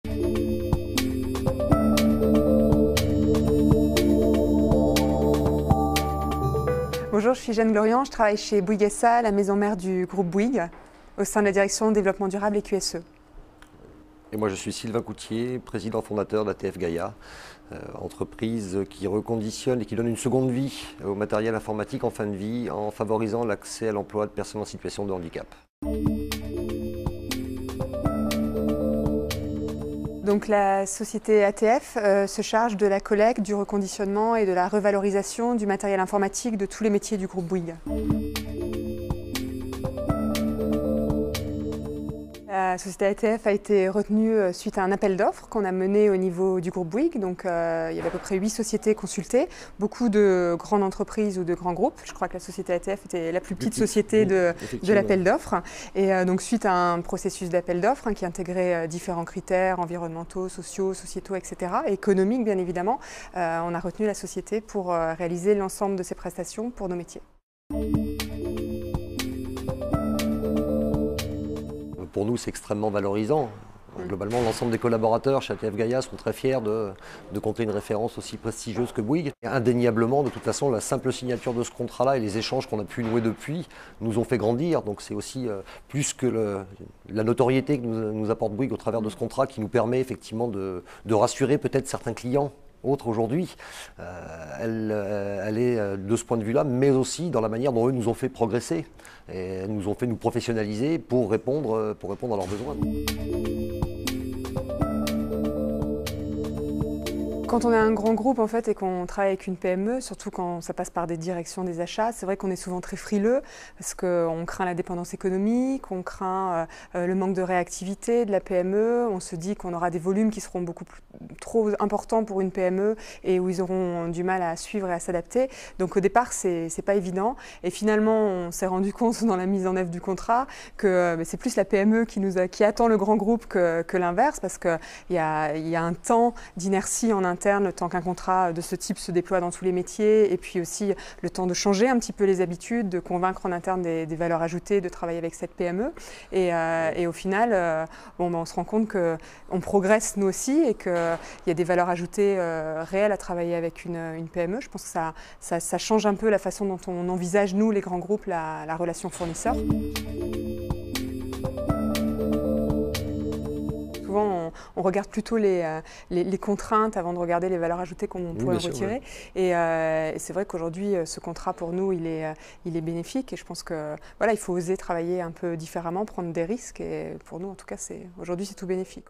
Bonjour, je suis Jeanne Glorian, je travaille chez Bouygues SA, la maison mère du groupe Bouygues, au sein de la direction développement durable et QSE. Et moi je suis Sylvain Coutier, président fondateur d'ATF Gaïa, entreprise qui reconditionne et qui donne une seconde vie au matériel informatique en fin de vie en favorisant l'accès à l'emploi de personnes en situation de handicap. Donc la société ATF se charge de la collecte, du reconditionnement et de la revalorisation du matériel informatique de tous les métiers du groupe Bouygues. La société ATF a été retenue suite à un appel d'offres qu'on a mené au niveau du groupe Bouygues. Donc, il y avait à peu près 8 sociétés consultées, beaucoup de grandes entreprises ou de grands groupes. Je crois que la société ATF était la plus petite société de l'appel d'offres. Et donc, suite à un processus d'appel d'offres qui intégrait différents critères environnementaux, sociaux, sociétaux, etc., et économiques bien évidemment, on a retenu la société pour réaliser l'ensemble de ces prestations pour nos métiers. Pour nous, c'est extrêmement valorisant. Globalement, l'ensemble des collaborateurs chez ATF Gaïa sont très fiers de compter une référence aussi prestigieuse que Bouygues. Et indéniablement, de toute façon, la simple signature de ce contrat-là et les échanges qu'on a pu nouer depuis nous ont fait grandir. Donc c'est aussi plus que la notoriété que nous apporte Bouygues au travers de ce contrat qui nous permet effectivement de rassurer peut-être certains clients autres aujourd'hui. Elle est de ce point de vue-là, mais aussi dans la manière dont eux nous ont fait progresser et nous ont fait nous professionnaliser pour répondre à leurs besoins. Quand on est un grand groupe en fait et qu'on travaille avec une PME, surtout quand ça passe par des directions des achats, c'est vrai qu'on est souvent très frileux parce qu'on craint la dépendance économique, on craint le manque de réactivité de la PME, on se dit qu'on aura des volumes qui seront trop importants pour une PME et où ils auront du mal à suivre et à s'adapter. Donc au départ, c'est pas évident et finalement on s'est rendu compte dans la mise en œuvre du contrat que c'est plus la PME qui attend le grand groupe que l'inverse parce qu'il y a un temps d'inertie en interne, le temps qu'un contrat de ce type se déploie dans tous les métiers et puis aussi le temps de changer un petit peu les habitudes, de convaincre en interne des valeurs ajoutées, de travailler avec cette PME. Et au final, on se rend compte qu'on progresse nous aussi et qu'il y a des valeurs ajoutées réelles à travailler avec une PME. Je pense que ça change un peu la façon dont on envisage, nous, les grands groupes, la relation fournisseur. Souvent, on regarde plutôt les contraintes avant de regarder les valeurs ajoutées qu'on pourrait retirer. Ouais. Et c'est vrai qu'aujourd'hui, ce contrat pour nous, il est bénéfique. Et je pense que voilà, il faut oser travailler un peu différemment, prendre des risques. Et pour nous, en tout cas, aujourd'hui, c'est tout bénéfique.